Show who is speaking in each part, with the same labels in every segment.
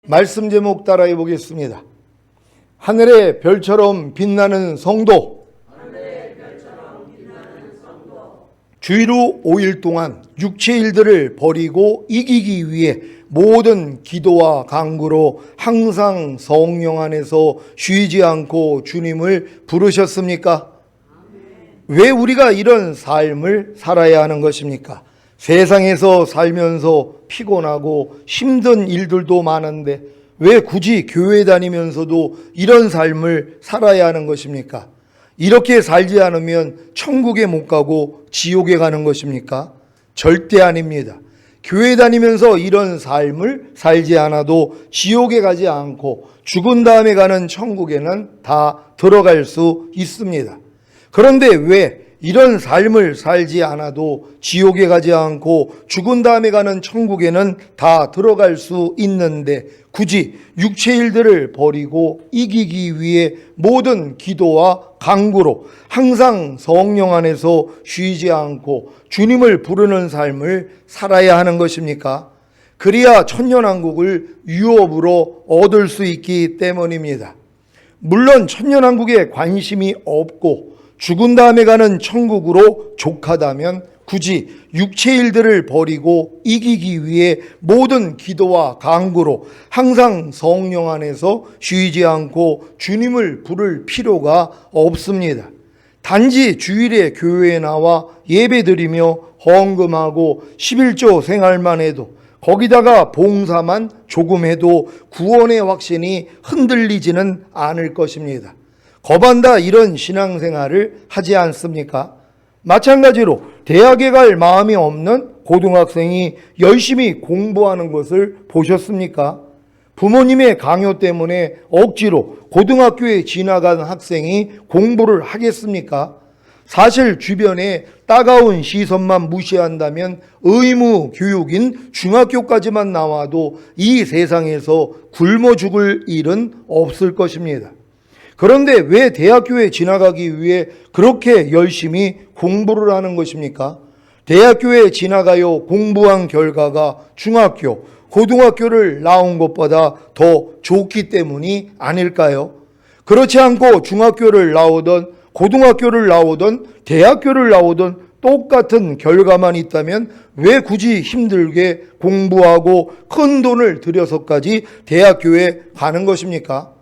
Speaker 1: 말씀 제목 따라해 보겠습니다. 하늘의 별처럼 빛나는 성도. 주일 5일 동안 육체 일들을 버리고 이기기 위해 모든 기도와 간구로 항상 성령 안에서 쉬지 않고 주님을 부르셨습니까? 왜 우리가 이런 삶을 살아야 하는 것입니까? 세상에서 살면서 피곤하고 힘든 일들도 많은데 왜 굳이 교회 다니면서도 이런 삶을 살아야 하는 것입니까? 이렇게 살지 않으면 천국에 못 가고 지옥에 가는 것입니까? 절대 아닙니다. 교회 다니면서 이런 삶을 살지 않아도 지옥에 가지 않고 죽은 다음에 가는 천국에는 다 들어갈 수 있습니다. 그런데 왜 이런 삶을 살지 않아도 지옥에 가지 않고 죽은 다음에 가는 천국에는 다 들어갈 수 있는데 굳이 육체 일들을 버리고 이기기 위해 모든 기도와 간구로 항상 성령 안에서 쉬지 않고 주님을 부르는 삶을 살아야 하는 것입니까? 그래야 천년왕국을 유업으로 얻을 수 있기 때문입니다. 물론 천년왕국에 관심이 없고 죽은 다음에 가는 천국으로 족하다면 굳이 육체 일들을 버리고 이기기 위해 모든 기도와 간구로 항상 성령 안에서 쉬지 않고 주님을 부를 필요가 없습니다. 단지 주일에 교회에 나와 예배드리며 헌금하고 11조 생활만 해도 거기다가 봉사만 조금 해도 구원의 확신이 흔들리지는 않을 것입니다. 거반다 이런 신앙생활을 하지 않습니까? 마찬가지로 대학에 갈 마음이 없는 고등학생이 열심히 공부하는 것을 보셨습니까? 부모님의 강요 때문에 억지로 고등학교에 지나간 학생이 공부를 하겠습니까? 사실 주변에 따가운 시선만 무시한다면 의무 교육인 중학교까지만 나와도 이 세상에서 굶어 죽을 일은 없을 것입니다. 그런데 왜 대학교에 지나가기 위해 그렇게 열심히 공부를 하는 것입니까? 대학교에 지나가요 공부한 결과가 중학교, 고등학교를 나온 것보다 더 좋기 때문이 아닐까요? 그렇지 않고 중학교를 나오든 고등학교를 나오든 대학교를 나오든 똑같은 결과만 있다면 왜 굳이 힘들게 공부하고 큰 돈을 들여서까지 대학교에 가는 것입니까?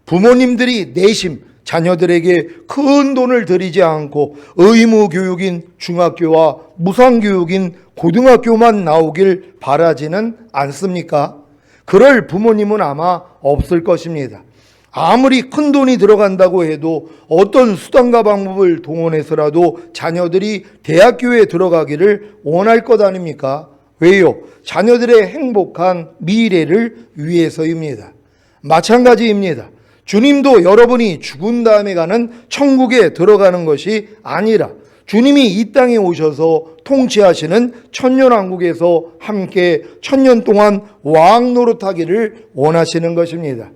Speaker 1: 부모님들이 내심 자녀들에게 큰 돈을 들이지 않고 의무교육인 중학교와 무상교육인 고등학교만 나오길 바라지는 않습니까? 그럴 부모님은 아마 없을 것입니다. 아무리 큰 돈이 들어간다고 해도 어떤 수단과 방법을 동원해서라도 자녀들이 대학교에 들어가기를 원할 것 아닙니까? 왜요? 자녀들의 행복한 미래를 위해서입니다. 마찬가지입니다. 주님도 여러분이 죽은 다음에 가는 천국에 들어가는 것이 아니라 주님이 이 땅에 오셔서 통치하시는 천년왕국에서 함께 천년 동안 왕 노릇하기를 원하시는 것입니다.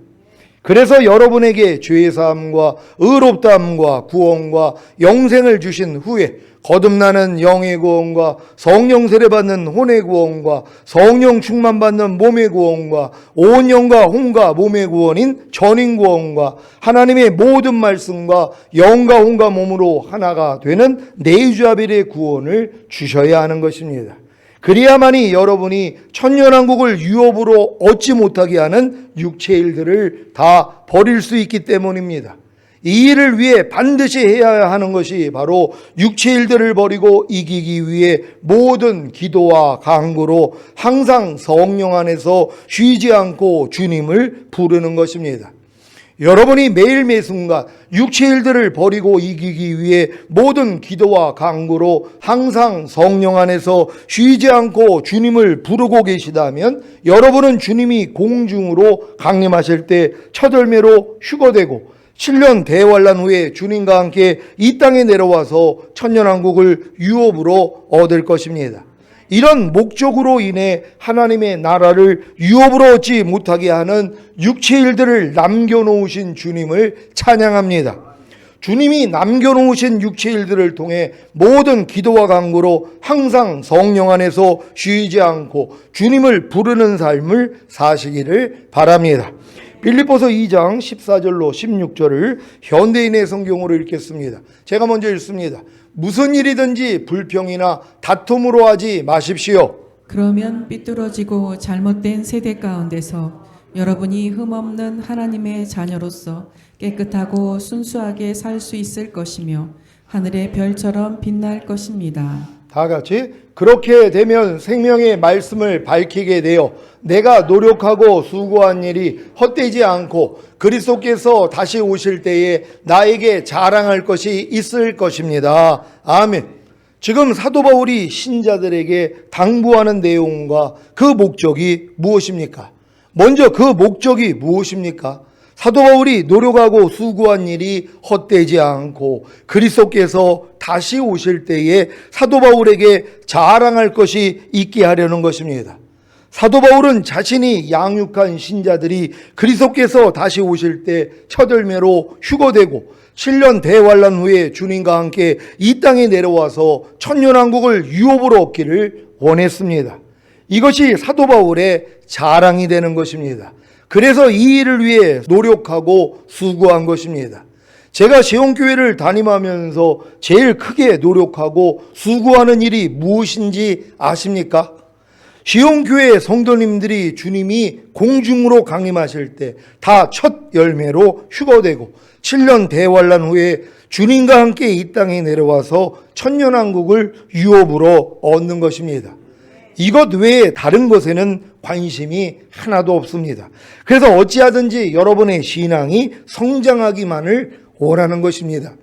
Speaker 1: 그래서 여러분에게 죄사함과 의롭다함과 구원과 영생을 주신 후에 거듭나는 영의 구원과 성령 세례받는 혼의 구원과 성령 충만받는 몸의 구원과 온 영과 혼과 몸의 구원인 전인 구원과 하나님의 모든 말씀과 영과 혼과 몸으로 하나가 되는 내주아벨의 구원을 주셔야 하는 것입니다. 그래야만이 여러분이 천년왕국을 유업으로 얻지 못하게 하는 육체 일들을 다 버릴 수 있기 때문입니다. 이 일을 위해 반드시 해야 하는 것이 바로 육체 일들을 버리고 이기기 위해 모든 기도와 간구로 항상 성령 안에서 쉬지 않고 주님을 부르는 것입니다. 여러분이 매일 매순간 육체 일들을 버리고 이기기 위해 모든 기도와 간구로 항상 성령 안에서 쉬지 않고 주님을 부르고 계시다면 여러분은 주님이 공중으로 강림하실 때 첫 열매로 휴거되고 7년 대환란 후에 주님과 함께 이 땅에 내려와서 천년왕국을 유업으로 얻을 것입니다. 이런 목적으로 인해 하나님의 나라를 유업으로 얻지 못하게 하는 육체 일들을 남겨놓으신 주님을 찬양합니다. 주님이 남겨놓으신 육체 일들을 통해 모든 기도와 간구로 항상 성령 안에서 쉬지 않고 주님을 부르는 삶을 사시기를 바랍니다. 빌립보서 2장 14절로 16절을 현대인의 성경으로 읽겠습니다. 제가 먼저 읽습니다. 무슨 일이든지 불평이나 다툼으로 하지 마십시오.
Speaker 2: 그러면 삐뚤어지고 잘못된 세대 가운데서 여러분이 흠없는 하나님의 자녀로서 깨끗하고 순수하게 살 수 있을 것이며 하늘의 별처럼 빛날 것입니다.
Speaker 1: 다 같이 그렇게 되면 생명의 말씀을 밝히게 되어 내가 노력하고 수고한 일이 헛되지 않고 그리스도께서 다시 오실 때에 나에게 자랑할 것이 있을 것입니다. 아멘. 지금 사도 바울이 신자들에게 당부하는 내용과 그 목적이 무엇입니까? 먼저 그 목적이 무엇입니까? 사도 바울이 노력하고 수고한 일이 헛되지 않고 그리스도께서 다시 오실 때에 사도 바울에게 자랑할 것이 있게 하려는 것입니다. 사도 바울은 자신이 양육한 신자들이 그리스도께서 다시 오실 때 첫 열매로 휴거되고 7년 대환란 후에 주님과 함께 이 땅에 내려와서 천년왕국을 유업으로 얻기를 원했습니다. 이것이 사도 바울의 자랑이 되는 것입니다. 그래서 이 일을 위해 노력하고 수고한 것입니다. 제가 시온교회를 담임하면서 제일 크게 노력하고 수고하는 일이 무엇인지 아십니까? 시온교회 성도님들이 주님이 공중으로 강림하실 때 다 첫 열매로 휴거되고 7년 대환란 후에 주님과 함께 이 땅에 내려와서 천년왕국을 유업으로 얻는 것입니다. 이것 외에 다른 것에는 관심이 하나도 없습니다. 그래서 어찌하든지 여러분의 신앙이 성장하기만을 원하는 것입니다.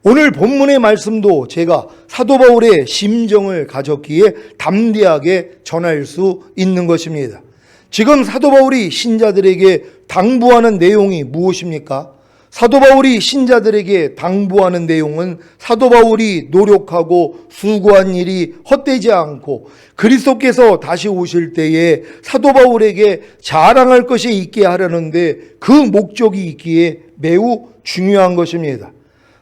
Speaker 1: 오늘 본문의 말씀도 제가 사도 바울의 심정을 가졌기에 담대하게 전할 수 있는 것입니다. 지금 사도 바울이 신자들에게 당부하는 내용이 무엇입니까? 사도 바울이 신자들에게 당부하는 내용은 사도 바울이 노력하고 수고한 일이 헛되지 않고 그리스도께서 다시 오실 때에 사도 바울에게 자랑할 것이 있게 하려는데 그 목적이 있기에 매우 중요한 것입니다.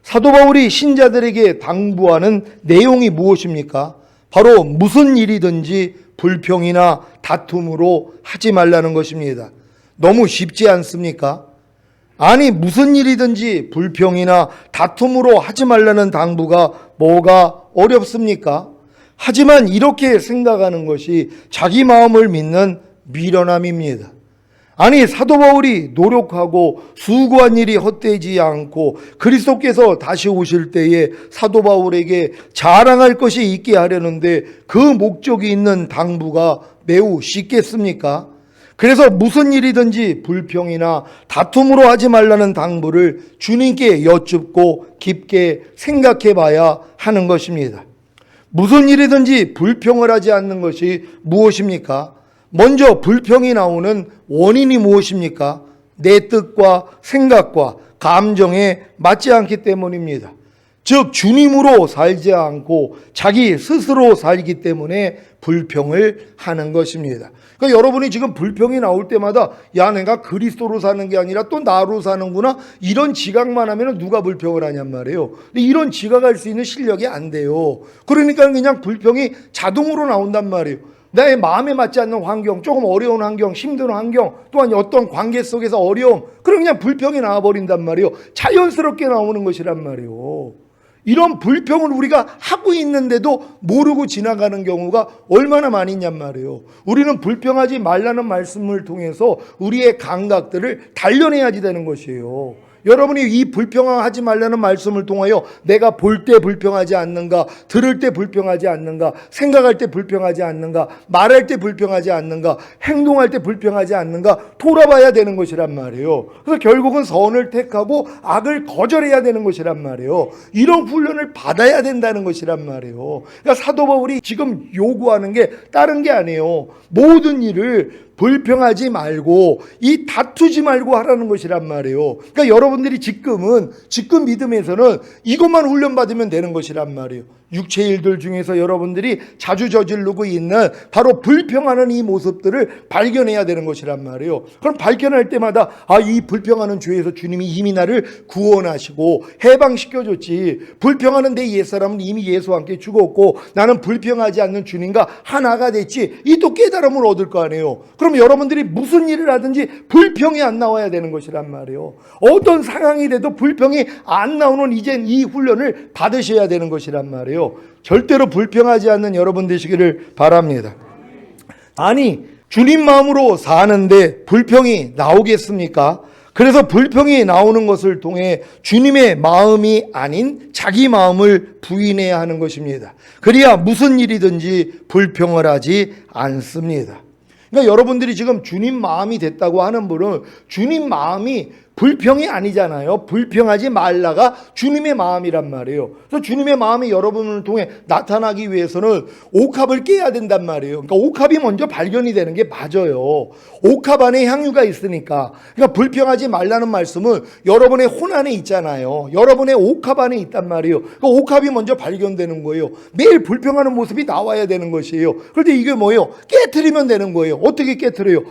Speaker 1: 사도 바울이 신자들에게 당부하는 내용이 무엇입니까? 바로 무슨 일이든지 불평이나 다툼으로 하지 말라는 것입니다. 너무 쉽지 않습니까? 아니 무슨 일이든지 불평이나 다툼으로 하지 말라는 당부가 뭐가 어렵습니까? 하지만 이렇게 생각하는 것이 자기 마음을 믿는 미련함입니다. 아니 사도 바울이 노력하고 수고한 일이 헛되지 않고 그리스도께서 다시 오실 때에 사도 바울에게 자랑할 것이 있게 하려는데 그 목적이 있는 당부가 매우 쉽겠습니까? 그래서 무슨 일이든지 불평이나 다툼으로 하지 말라는 당부를 주님께 여쭙고 깊게 생각해 봐야 하는 것입니다. 무슨 일이든지 불평을 하지 않는 것이 무엇입니까? 먼저 불평이 나오는 원인이 무엇입니까? 내 뜻과 생각과 감정에 맞지 않기 때문입니다. 즉 주님으로 살지 않고 자기 스스로 살기 때문에 불평을 하는 것입니다. 그러니까 여러분이 지금 불평이 나올 때마다 야 내가 그리스도로 사는 게 아니라 또 나로 사는구나 이런 지각만 하면 누가 불평을 하냔 말이에요. 근데 이런 지각할 수 있는 실력이 안 돼요. 그러니까 그냥 불평이 자동으로 나온단 말이에요. 내 마음에 맞지 않는 환경, 조금 어려운 환경, 힘든 환경, 또한 어떤 관계 속에서 어려움, 그럼 그냥 불평이 나와버린단 말이에요. 자연스럽게 나오는 것이란 말이에요. 이런 불평을 우리가 하고 있는데도 모르고 지나가는 경우가 얼마나 많이 있냔 말이에요. 우리는 불평하지 말라는 말씀을 통해서 우리의 감각들을 단련해야지 되는 것이에요. 여러분이 이 불평하지 말라는 말씀을 통하여 내가 볼 때 불평하지 않는가, 들을 때 불평하지 않는가, 생각할 때 불평하지 않는가, 말할 때 불평하지 않는가, 행동할 때 불평하지 않는가 돌아봐야 되는 것이란 말이에요. 그래서 결국은 선을 택하고 악을 거절해야 되는 것이란 말이에요. 이런 훈련을 받아야 된다는 것이란 말이에요. 그러니까 사도 바울이 지금 요구하는 게 다른 게 아니에요. 모든 일을 불평하지 말고 이 다투지 말고 하라는 것이란 말이에요. 그러니까 여러분들이 지금 믿음에서는 이것만 훈련받으면 되는 것이란 말이에요. 육체 일들 중에서 여러분들이 자주 저지르고 있는 바로 불평하는 이 모습들을 발견해야 되는 것이란 말이에요. 그럼 발견할 때마다 이 불평하는 죄에서 주님이 이미 나를 구원하시고 해방시켜줬지. 불평하는 내 옛사람은 이미 예수와 함께 죽었고 나는 불평하지 않는 주님과 하나가 됐지. 이 또 깨달음을 얻을 거 아니에요. 그럼 여러분들이 무슨 일을 하든지 불평이 안 나와야 되는 것이란 말이에요. 어떤 상황이 돼도 불평이 안 나오는 이젠 이 훈련을 받으셔야 되는 것이란 말이에요. 절대로 불평하지 않는 여러분 되시기를 바랍니다. 아니, 주님 마음으로 사는데 불평이 나오겠습니까? 그래서 불평이 나오는 것을 통해 주님의 마음이 아닌 자기 마음을 부인해야 하는 것입니다. 그래야 무슨 일이든지 불평을 하지 않습니다. 그러니까 여러분들이 지금 주님 마음이 됐다고 하는 분은 주님 마음이 불평이 아니잖아요. 불평하지 말라가 주님의 마음이란 말이에요. 그래서 주님의 마음이 여러분을 통해 나타나기 위해서는 옥합을 깨야 된단 말이에요. 그러니까 옥합이 먼저 발견이 되는 게 맞아요. 옥합 안에 향유가 있으니까. 그러니까 불평하지 말라는 말씀은 여러분의 혼 안에 있잖아요. 여러분의 옥합 안에 있단 말이에요. 그러니까 옥합이 먼저 발견되는 거예요. 매일 불평하는 모습이 나와야 되는 것이에요. 그런데 이게 뭐예요? 깨트리면 되는 거예요. 어떻게 깨트려요?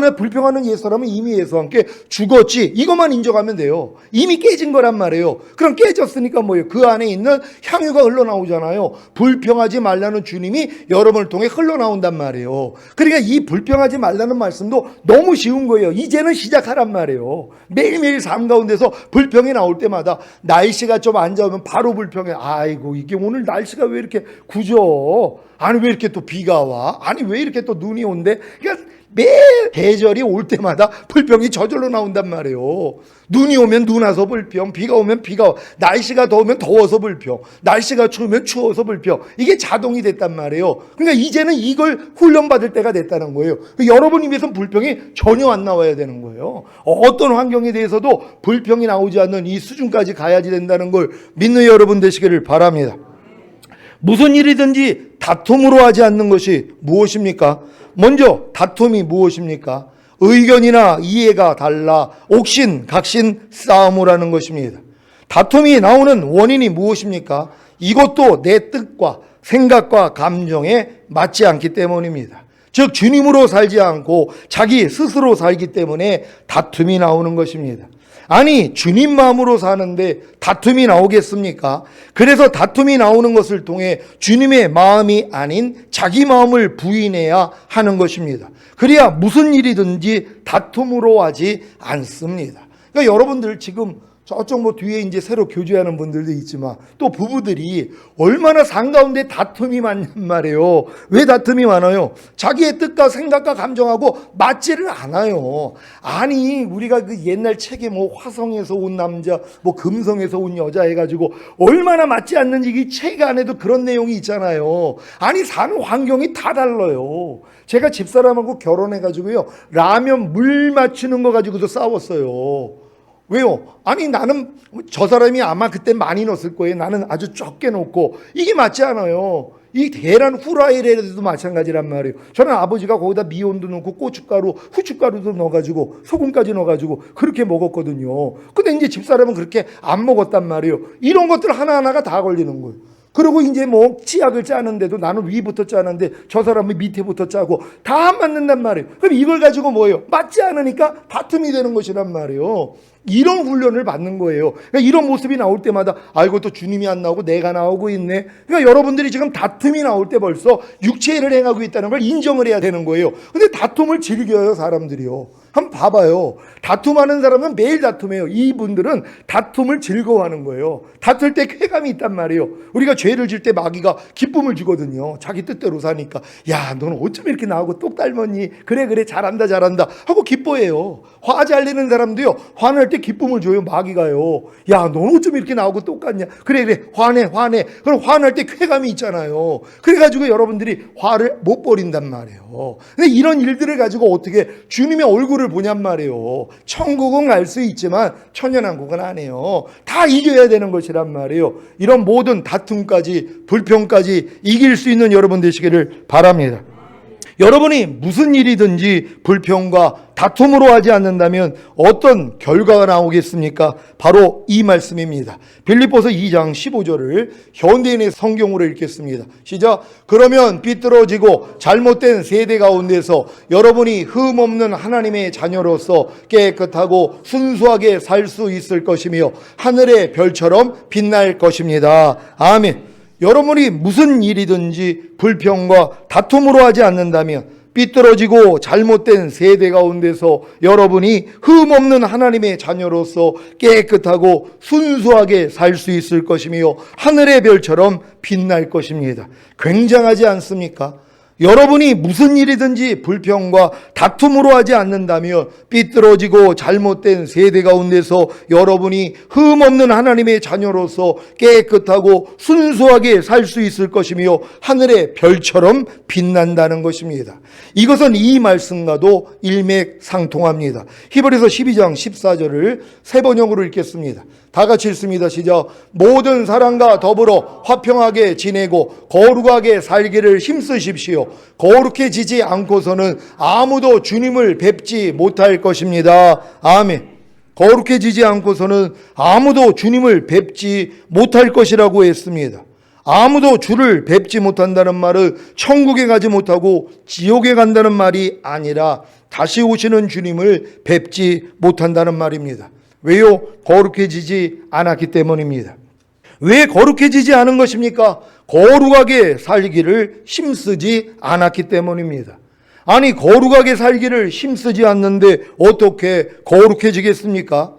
Speaker 1: 나 불평하는 옛사람은 이미 예수와 함께 죽었지. 이것만 인정하면 돼요. 이미 깨진 거란 말이에요. 그럼 깨졌으니까 뭐예요? 그 안에 있는 향유가 흘러나오잖아요. 불평하지 말라는 주님이 여러분을 통해 흘러나온단 말이에요. 그러니까 이 불평하지 말라는 말씀도 너무 쉬운 거예요. 이제는 시작하란 말이에요. 매일매일 삶 가운데서 불평이 나올 때마다 날씨가 좀 안 좋으면 바로 불평해. 아이고, 이게 오늘 날씨가 왜 이렇게 구져? 아니, 왜 이렇게 또 비가 와? 아니, 왜 이렇게 또 눈이 온대? 그러니까 매일 계절이 올 때마다 불평이 저절로 나온단 말이에요. 눈이 오면 눈 와서 불평, 비가 오면 비가 와, 날씨가 더우면 더워서 불평, 날씨가 추우면 추워서 불평. 이게 자동이 됐단 말이에요. 그러니까 이제는 이걸 훈련받을 때가 됐다는 거예요. 여러분 입에서는 불평이 전혀 안 나와야 되는 거예요. 어떤 환경에 대해서도 불평이 나오지 않는 이 수준까지 가야지 된다는 걸 믿는 여러분 되시기를 바랍니다. 무슨 일이든지 다툼으로 하지 않는 것이 무엇입니까? 먼저 다툼이 무엇입니까? 의견이나 이해가 달라 옥신 각신 싸움을 하는 것입니다. 다툼이 나오는 원인이 무엇입니까? 이것도 내 뜻과 생각과 감정에 맞지 않기 때문입니다. 즉 주님으로 살지 않고 자기 스스로 살기 때문에 다툼이 나오는 것입니다. 아니, 주님 마음으로 사는데 다툼이 나오겠습니까? 그래서 다툼이 나오는 것을 통해 주님의 마음이 아닌 자기 마음을 부인해야 하는 것입니다. 그래야 무슨 일이든지 다툼으로 하지 않습니다. 그러니까 여러분들 지금 저쪽 뒤에 이제 새로 교제하는 분들도 있지만 또 부부들이 얼마나 삶 가운데 다툼이 많냔 말이에요. 왜 다툼이 많아요? 자기의 뜻과 생각과 감정하고 맞지를 않아요. 아니, 우리가 그 옛날 책에 화성에서 온 남자, 금성에서 온 여자 해가지고 얼마나 맞지 않는지 이 책 안에도 그런 내용이 있잖아요. 아니, 사는 환경이 다 달라요. 제가 집사람하고 결혼해가지고요, 라면 물 맞추는 거 가지고도 싸웠어요. 왜요? 아니, 나는 저 사람이 아마 그때 많이 넣었을 거예요. 나는 아주 적게 넣고. 이게 맞지 않아요. 이 계란 후라이에도 마찬가지란 말이에요. 저는 아버지가 거기다 미온도 넣고 고춧가루, 후춧가루도 넣어가지고 소금까지 넣어가지고 그렇게 먹었거든요. 근데 이제 집사람은 그렇게 안 먹었단 말이에요. 이런 것들 하나하나가 다 걸리는 거예요. 그리고 이제 치약을 짜는데도 나는 위부터 짜는데 저 사람은 밑에부터 짜고 다 안 맞는단 말이에요. 그럼 이걸 가지고 뭐예요? 맞지 않으니까 다툼이 되는 것이란 말이에요. 이런 훈련을 받는 거예요. 그러니까 이런 모습이 나올 때마다 이것도 주님이 안 나오고 내가 나오고 있네. 그러니까 여러분들이 지금 다툼이 나올 때 벌써 육체를 행하고 있다는 걸 인정을 해야 되는 거예요. 근데 다툼을 즐겨요, 사람들이요. 한번 봐봐요. 다툼하는 사람은 매일 다툼해요. 이분들은 다툼을 즐거워하는 거예요. 다툴 때 쾌감이 있단 말이에요. 우리가 죄를 질 때 마귀가 기쁨을 주거든요. 자기 뜻대로 사니까. 야, 너는 어쩜 이렇게 나하고 똑 닮았니? 그래 잘한다 하고 기뻐해요. 화 잘 내는 사람도요, 화낼 때 기쁨을 줘요, 마귀가요. 야, 너는 어쩜 이렇게 나하고 똑같냐? 그래 화내. 그럼 화낼 때 쾌감이 있잖아요. 그래가지고 여러분들이 화를 못 버린단 말이에요. 근데 이런 일들을 가지고 어떻게 주님의 얼굴을 보냔 말이에요. 천국은 갈 수 있지만 천년왕국은 안 해요. 다 이겨야 되는 것이란 말이에요. 이런 모든 다툼까지 불평까지 이길 수 있는 여러분 되시기를 바랍니다. 여러분이 무슨 일이든지 불평과 다툼으로 하지 않는다면 어떤 결과가 나오겠습니까? 바로 이 말씀입니다. 빌립보서 2장 15절을 현대인의 성경으로 읽겠습니다. 시작. 그러면 삐뚤어지고 잘못된 세대 가운데서 여러분이 흠없는 하나님의 자녀로서 깨끗하고 순수하게 살 수 있을 것이며 하늘의 별처럼 빛날 것입니다. 아멘. 여러분이 무슨 일이든지 불평과 다툼으로 하지 않는다면 삐뚤어지고 잘못된 세대 가운데서 여러분이 흠없는 하나님의 자녀로서 깨끗하고 순수하게 살 수 있을 것이며 하늘의 별처럼 빛날 것입니다. 굉장하지 않습니까? 여러분이 무슨 일이든지 불평과 다툼으로 하지 않는다면 삐뚤어지고 잘못된 세대 가운데서 여러분이 흠없는 하나님의 자녀로서 깨끗하고 순수하게 살 수 있을 것이며 하늘의 별처럼 빛난다는 것입니다. 이것은 이 말씀과도 일맥상통합니다. 히브리서 12장 14절을 세 번역으로 읽겠습니다. 다 같이 읽습니다. 시작. 모든 사람과 더불어 화평하게 지내고 거룩하게 살기를 힘쓰십시오. 거룩해지지 않고서는 아무도 주님을 뵙지 못할 것입니다. 아멘. 거룩해지지 않고서는 아무도 주님을 뵙지 못할 것이라고 했습니다. 아무도 주를 뵙지 못한다는 말은 천국에 가지 못하고 지옥에 간다는 말이 아니라 다시 오시는 주님을 뵙지 못한다는 말입니다. 왜요? 거룩해지지 않았기 때문입니다. 왜 거룩해지지 않은 것입니까? 거룩하게 살기를 힘쓰지 않았기 때문입니다. 아니, 거룩하게 살기를 힘쓰지 않는데 어떻게 거룩해지겠습니까?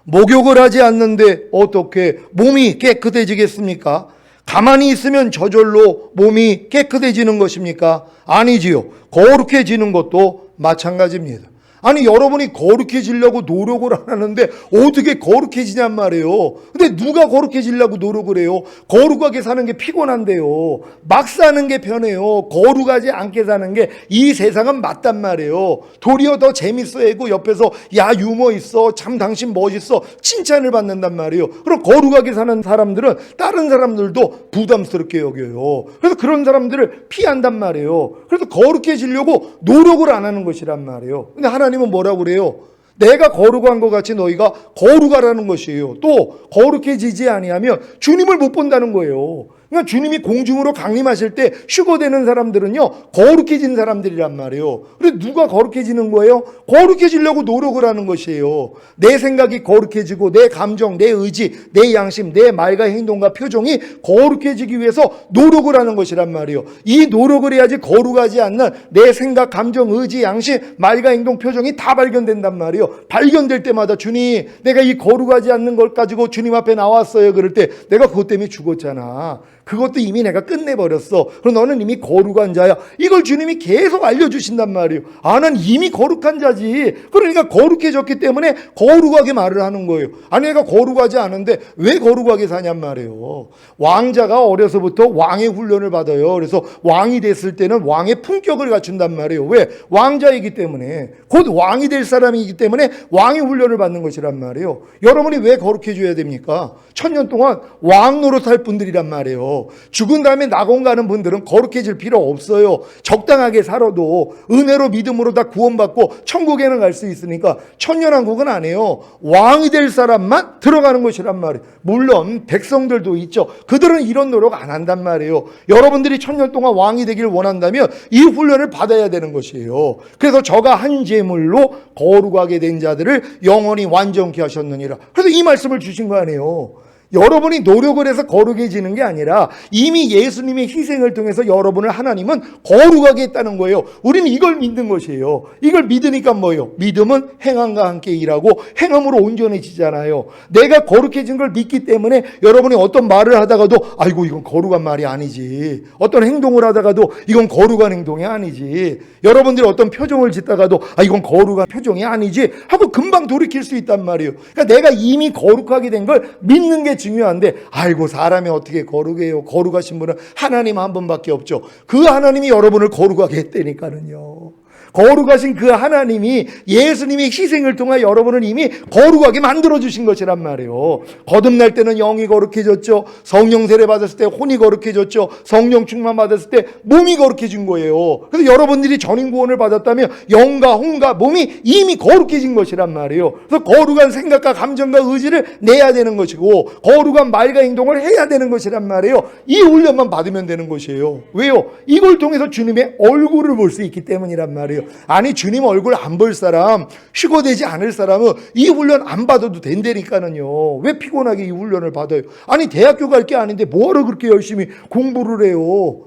Speaker 1: 목욕을 하지 않는데 어떻게 몸이 깨끗해지겠습니까? 가만히 있으면 저절로 몸이 깨끗해지는 것입니까? 아니지요. 거룩해지는 것도 마찬가지입니다. 아니, 여러분이 거룩해지려고 노력을 안 하는데 어떻게 거룩해지냔 말이에요. 근데 누가 거룩해지려고 노력을 해요? 거룩하게 사는 게 피곤한데요. 막 사는 게 편해요. 거룩하지 않게 사는 게 이 세상은 맞단 말이에요. 도리어 더 재밌어하고 옆에서 야 유머 있어, 참 당신 멋있어 칭찬을 받는단 말이에요. 그럼 거룩하게 사는 사람들은 다른 사람들도 부담스럽게 여겨요. 그래서 그런 사람들을 피한단 말이에요. 그래서 거룩해지려고 노력을 안 하는 것이란 말이에요. 근데 하나님은 뭐라고 그래요? 내가 거룩한 것 같이 너희가 거룩하라는 것이에요. 또 거룩해지지 아니하면 주님을 못 본다는 거예요. 그러니까 주님이 공중으로 강림하실 때 휴거되는 사람들은요, 거룩해진 사람들이란 말이에요. 그래서 누가 거룩해지는 거예요? 거룩해지려고 노력을 하는 것이에요. 내 생각이 거룩해지고 내 감정, 내 의지, 내 양심, 내 말과 행동과 표정이 거룩해지기 위해서 노력을 하는 것이란 말이에요. 이 노력을 해야지 거룩하지 않는 내 생각, 감정, 의지, 양심, 말과 행동, 표정이 다 발견된단 말이에요. 발견될 때마다 주님, 내가 이 거룩하지 않는 걸 가지고 주님 앞에 나왔어요. 그럴 때 내가 그것 때문에 죽었잖아. 그것도 이미 내가 끝내버렸어. 그럼 너는 이미 거룩한 자야. 이걸 주님이 계속 알려주신단 말이에요. 아, 난 이미 거룩한 자지. 그러니까 거룩해졌기 때문에 거룩하게 말을 하는 거예요. 아니, 내가 거룩하지 않은데 왜 거룩하게 사냔 말이에요. 왕자가 어려서부터 왕의 훈련을 받아요. 그래서 왕이 됐을 때는 왕의 품격을 갖춘단 말이에요. 왜? 왕자이기 때문에. 곧 왕이 될 사람이기 때문에 왕의 훈련을 받는 것이란 말이에요. 여러분이 왜 거룩해져야 됩니까? 1000년 동안 왕 노릇할 분들이란 말이에요. 죽은 다음에 낙원 가는 분들은 거룩해질 필요 없어요. 적당하게 살아도 은혜로 믿음으로 다 구원받고 천국에는 갈 수 있으니까 천년왕국은 안 해요. 왕이 될 사람만 들어가는 것이란 말이에요. 물론 백성들도 있죠. 그들은 이런 노력 안 한단 말이에요. 여러분들이 1000년 동안 왕이 되길 원한다면 이 훈련을 받아야 되는 것이에요. 그래서 저가 한 제물로 거룩하게 된 자들을 영원히 완전케 하셨느니라. 그래서 이 말씀을 주신 거 아니에요. 여러분이 노력을 해서 거룩해지는 게 아니라 이미 예수님의 희생을 통해서 여러분을 하나님은 거룩하게 했다는 거예요. 우리는 이걸 믿는 것이에요. 이걸 믿으니까 뭐예요? 믿음은 행함과 함께 일하고 행함으로 온전해지잖아요. 내가 거룩해진 걸 믿기 때문에 여러분이 어떤 말을 하다가도 아이고 이건 거룩한 말이 아니지. 어떤 행동을 하다가도 이건 거룩한 행동이 아니지. 여러분들이 어떤 표정을 짓다가도 아 이건 거룩한 표정이 아니지 하고 금방 돌이킬 수 있단 말이에요. 그러니까 내가 이미 거룩하게 된 걸 믿는 게 중요한데 아이고 사람이 어떻게 거룩해요. 거룩하신 분은 하나님 한 분밖에 없죠. 그 하나님이 여러분을 거룩하게 했다니까는요. 거룩하신 그 하나님이 예수님의 희생을 통해 여러분을 이미 거룩하게 만들어주신 것이란 말이에요. 거듭날 때는 영이 거룩해졌죠. 성령 세례 받았을 때 혼이 거룩해졌죠. 성령 충만 받았을 때 몸이 거룩해진 거예요. 그래서 여러분들이 전인 구원을 받았다면 영과 혼과 몸이 이미 거룩해진 것이란 말이에요. 그래서 거룩한 생각과 감정과 의지를 내야 되는 것이고 거룩한 말과 행동을 해야 되는 것이란 말이에요. 이 훈련만 받으면 되는 것이에요. 왜요? 이걸 통해서 주님의 얼굴을 볼 수 있기 때문이란 말이에요. 아니 주님 얼굴 안 볼 사람, 휴거되지 않을 사람은 이 훈련 안 받아도 된다니까는요. 왜 피곤하게 이 훈련을 받아요? 아니 대학교 갈 게 아닌데 뭐하러 그렇게 열심히 공부를 해요?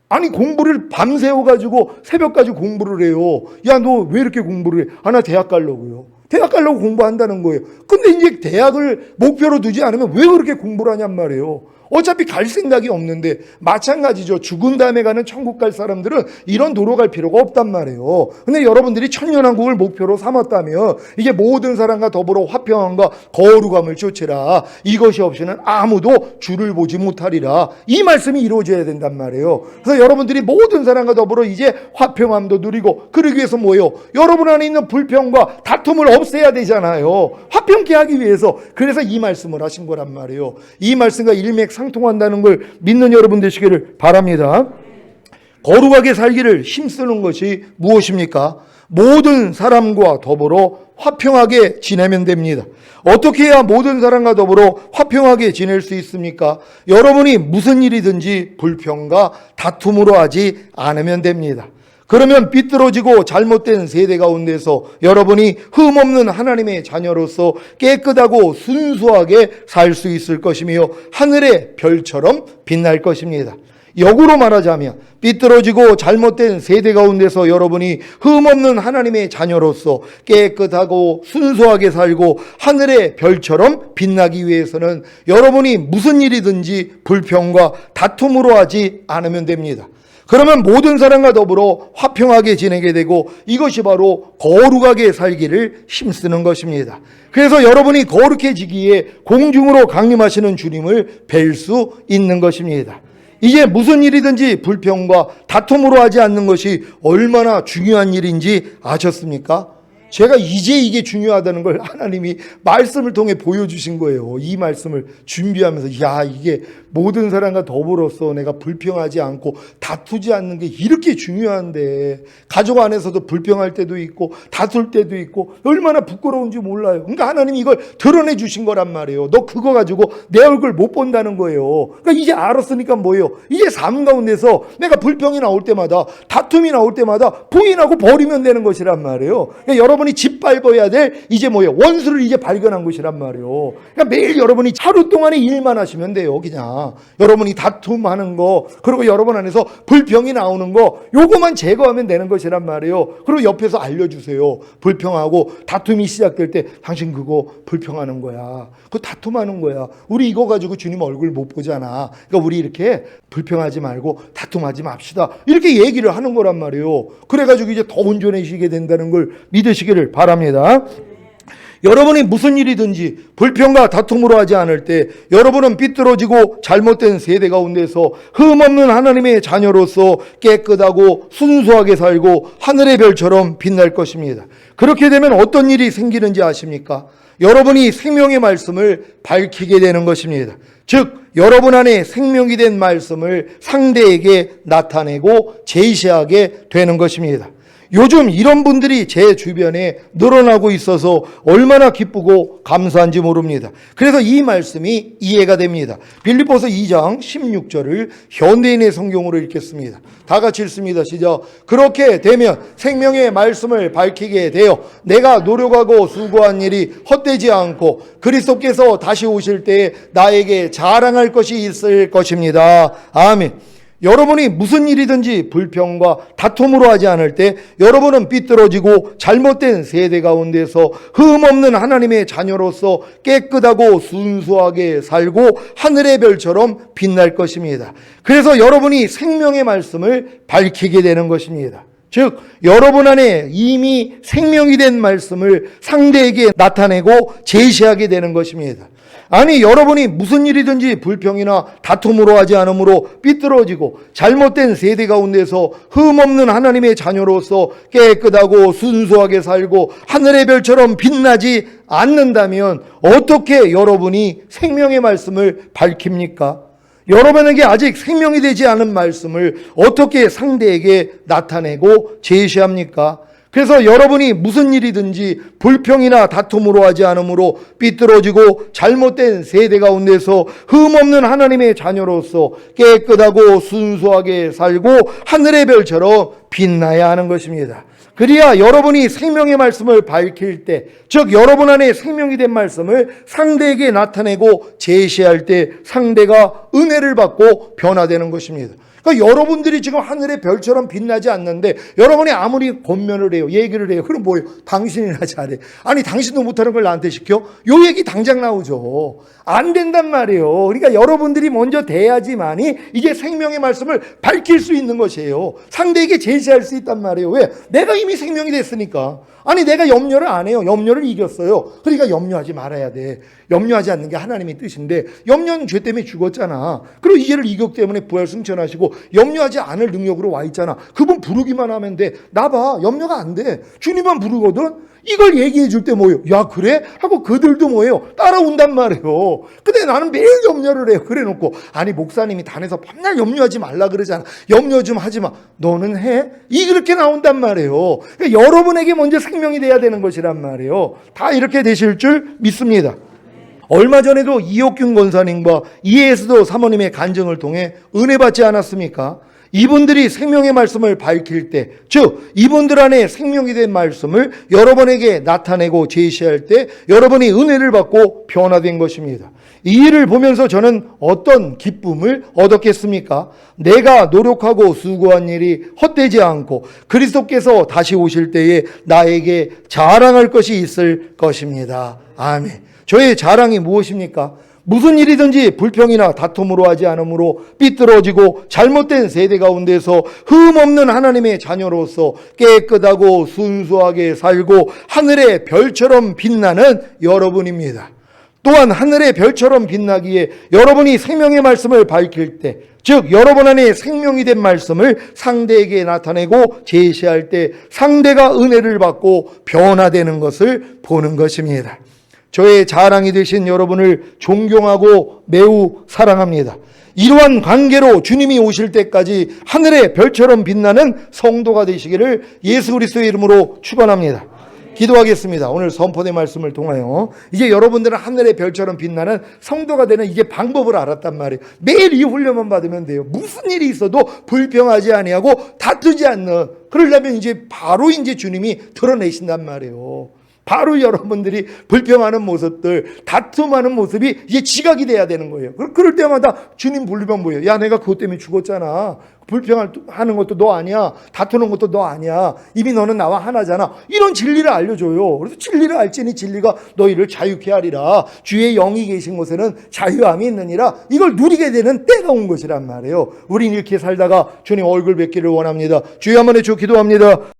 Speaker 1: 아니 공부를 밤새워가지고 새벽까지 공부를 해요. 야 너 왜 이렇게 공부를 해? 아 나 대학 가려고요. 대학 가려고 공부한다는 거예요. 근데 이제 대학을 목표로 두지 않으면 왜 그렇게 공부를 하냔 말이에요. 어차피 갈 생각이 없는데 마찬가지죠. 죽은 다음에 가는 천국 갈 사람들은 이런 도로 갈 필요가 없단 말이에요. 근데 여러분들이 천년왕국을 목표로 삼았다면 이게 모든 사람과 더불어 화평함과 거룩함을 쫓으라. 이것이 없이는 아무도 주를 보지 못하리라. 이 말씀이 이루어져야 된단 말이에요. 그래서 여러분들이 모든 사람과 더불어 이제 화평함도 누리고 그러기 위해서 뭐예요? 여러분 안에 있는 불평과 다툼을 없애야 되잖아요. 화평케 하기 위해서. 그래서 이 말씀을 하신 거란 말이에요. 이 말씀과 일맥상통한다는 걸 믿는 여러분 되시기를 바랍니다. 거룩하게 살기를 힘쓰는 것이 무엇입니까? 모든 사람과 더불어 화평하게 지내면 됩니다. 어떻게 해야 모든 사람과 더불어 화평하게 지낼 수 있습니까? 여러분이 무슨 일이든지 불평과 다툼으로 하지 않으면 됩니다. 그러면 삐뚤어지고 잘못된 세대 가운데서 여러분이 흠없는 하나님의 자녀로서 깨끗하고 순수하게 살 수 있을 것이며 하늘의 별처럼 빛날 것입니다. 역으로 말하자면 삐뚤어지고 잘못된 세대 가운데서 여러분이 흠없는 하나님의 자녀로서 깨끗하고 순수하게 살고 하늘의 별처럼 빛나기 위해서는 여러분이 무슨 일이든지 불평과 다툼으로 하지 않으면 됩니다. 그러면 모든 사람과 더불어 화평하게 지내게 되고 이것이 바로 거룩하게 살기를 힘쓰는 것입니다. 그래서 여러분이 거룩해지기에 공중으로 강림하시는 주님을 뵐 수 있는 것입니다. 이제 무슨 일이든지 불평과 다툼으로 하지 않는 것이 얼마나 중요한 일인지 아셨습니까? 제가 이제 이게 중요하다는 걸 하나님이 말씀을 통해 보여주신 거예요. 이 말씀을 준비하면서 야 이게 모든 사람과 더불어서 내가 불평하지 않고 다투지 않는 게 이렇게 중요한데 가족 안에서도 불평할 때도 있고 다툴 때도 있고 얼마나 부끄러운지 몰라요. 그러니까 하나님이 이걸 드러내 주신 거란 말이에요. 너 그거 가지고 내 얼굴 못 본다는 거예요. 그러니까 이제 알았으니까 뭐예요? 이제 삶 가운데서 내가 불평이 나올 때마다 다툼이 나올 때마다 부인하고 버리면 되는 것이란 말이에요. 그러니까 여러분이 짓밟아야 될 이제 뭐예요? 원수를 이제 발견한 것이란 말이에요. 그러니까 매일 여러분이 하루 동안에 일만 하시면 돼요. 그냥 여러분이 다툼하는 거 그리고 여러분 안에서 불평이 나오는 거 요거만 제거하면 되는 것이란 말이에요. 그리고 옆에서 알려주세요. 불평하고 다툼이 시작될 때 당신 그거 불평하는 거야. 그거 다툼하는 거야. 우리 이거 가지고 주님 얼굴 못 보잖아. 그러니까 우리 이렇게 불평하지 말고 다툼하지 맙시다. 이렇게 얘기를 하는 거란 말이에요. 그래가지고 이제 더 온전해지게 된다는 걸 믿으시기를 바랍니다. 여러분이 무슨 일이든지 불평과 다툼으로 하지 않을 때 여러분은 삐뚤어지고 잘못된 세대 가운데서 흠없는 하나님의 자녀로서 깨끗하고 순수하게 살고 하늘의 별처럼 빛날 것입니다. 그렇게 되면 어떤 일이 생기는지 아십니까? 여러분이 생명의 말씀을 밝히게 되는 것입니다. 즉 여러분 안에 생명이 된 말씀을 상대에게 나타내고 제시하게 되는 것입니다. 요즘 이런 분들이 제 주변에 늘어나고 있어서 얼마나 기쁘고 감사한지 모릅니다. 그래서 이 말씀이 이해가 됩니다. 빌립보서 2장 16절을 현대인의 성경으로 읽겠습니다. 다 같이 읽습니다. 시작. 그렇게 되면 생명의 말씀을 밝히게 되어 내가 노력하고 수고한 일이 헛되지 않고 그리스도께서 다시 오실 때에 나에게 자랑할 것이 있을 것입니다. 아멘. 여러분이 무슨 일이든지 불평과 다툼으로 하지 않을 때 여러분은 삐뚤어지고 잘못된 세대 가운데서 흠없는 하나님의 자녀로서 깨끗하고 순수하게 살고 하늘의 별처럼 빛날 것입니다. 그래서 여러분이 생명의 말씀을 밝히게 되는 것입니다. 즉 여러분 안에 이미 생명이 된 말씀을 상대에게 나타내고 제시하게 되는 것입니다. 아니 여러분이 무슨 일이든지 불평이나 다툼으로 하지 않으므로 삐뚤어지고 잘못된 세대 가운데서 흠없는 하나님의 자녀로서 깨끗하고 순수하게 살고 하늘의 별처럼 빛나지 않는다면 어떻게 여러분이 생명의 말씀을 밝힙니까? 여러분에게 아직 생명이 되지 않은 말씀을 어떻게 상대에게 나타내고 제시합니까? 그래서 여러분이 무슨 일이든지 불평이나 다툼으로 하지 않으므로 삐뚤어지고 잘못된 세대 가운데서 흠없는 하나님의 자녀로서 깨끗하고 순수하게 살고 하늘의 별처럼 빛나야 하는 것입니다. 그래야 여러분이 생명의 말씀을 밝힐 때, 즉 여러분 안에 생명이 된 말씀을 상대에게 나타내고 제시할 때 상대가 은혜를 받고 변화되는 것입니다. 그러니까 여러분들이 지금 하늘의 별처럼 빛나지 않는데 여러분이 아무리 권면을 해요, 얘기를 해요. 그럼 뭐예요? 당신이나 잘해. 아니 당신도 못하는 걸 나한테 시켜? 요 얘기 당장 나오죠. 안 된단 말이에요. 그러니까 여러분들이 먼저 돼야지만이 이게 생명의 말씀을 밝힐 수 있는 것이에요. 상대에게 제시할 수 있단 말이에요. 왜? 내가 이미 생명이 됐으니까. 아니 내가 염려를 안 해요. 염려를 이겼어요. 그러니까 염려하지 말아야 돼. 염려하지 않는 게 하나님의 뜻인데 염려는 죄 때문에 죽었잖아. 그리고 이 죄를 이겼기 때문에 부활 승천하시고 염려하지 않을 능력으로 와 있잖아. 그분 부르기만 하면 돼. 나 봐. 염려가 안 돼. 주님만 부르거든. 이걸 얘기해 줄 때 뭐예요? 야 그래? 하고 그들도 뭐예요? 따라온단 말이에요. 근데 나는 매일 염려를 해요. 그래 놓고 아니 목사님이 단에서 밤날 염려하지 말라 그러잖아. 염려 좀 하지 마. 너는 해? 이렇게 나온단 말이에요. 그러니까 여러분에게 먼저 생명이 돼야 되는 것이란 말이에요. 다 이렇게 되실 줄 믿습니다. 얼마 전에도 이옥균 권사님과 이해수도 사모님의 간증을 통해 은혜 받지 않았습니까? 이분들이 생명의 말씀을 밝힐 때, 즉 이분들 안에 생명이 된 말씀을 여러분에게 나타내고 제시할 때 여러분이 은혜를 받고 변화된 것입니다. 이 일을 보면서 저는 어떤 기쁨을 얻었겠습니까? 내가 노력하고 수고한 일이 헛되지 않고 그리스도께서 다시 오실 때에 나에게 자랑할 것이 있을 것입니다. 아멘. 저의 자랑이 무엇입니까? 무슨 일이든지 불평이나 다툼으로 하지 않으므로 삐뚤어지고 잘못된 세대 가운데서 흠없는 하나님의 자녀로서 깨끗하고 순수하게 살고 하늘의 별처럼 빛나는 여러분입니다. 또한 하늘의 별처럼 빛나기에 여러분이 생명의 말씀을 밝힐 때, 즉 여러분 안에 생명이 된 말씀을 상대에게 나타내고 제시할 때 상대가 은혜를 받고 변화되는 것을 보는 것입니다. 저의 자랑이 되신 여러분을 존경하고 매우 사랑합니다. 이러한 관계로 주님이 오실 때까지 하늘의 별처럼 빛나는 성도가 되시기를 예수 그리스도의 이름으로 축원합니다. 기도하겠습니다. 오늘 선포된 말씀을 통하여 이제 여러분들은 하늘의 별처럼 빛나는 성도가 되는 이게 방법을 알았단 말이에요. 매일 이 훈련만 받으면 돼요. 무슨 일이 있어도 불평하지 아니하고 다투지 않는, 그러려면 이제 바로 이제 주님이 드러내신단 말이에요. 바로 여러분들이 불평하는 모습들, 다툼하는 모습이 이제 지각이 돼야 되는 거예요. 그럴 때마다 주님 부르면 뭐예요? 야, 내가 그것 때문에 죽었잖아. 불평하는 것도 너 아니야. 다투는 것도 너 아니야. 이미 너는 나와 하나잖아. 이런 진리를 알려줘요. 그래서 진리를 알지니 진리가 너희를 자유케 하리라. 주의 영이 계신 곳에는 자유함이 있느니라. 이걸 누리게 되는 때가 온 것이란 말이에요. 우린 이렇게 살다가 주님 얼굴 뵙기를 원합니다. 주여 한번 해주 기도합니다.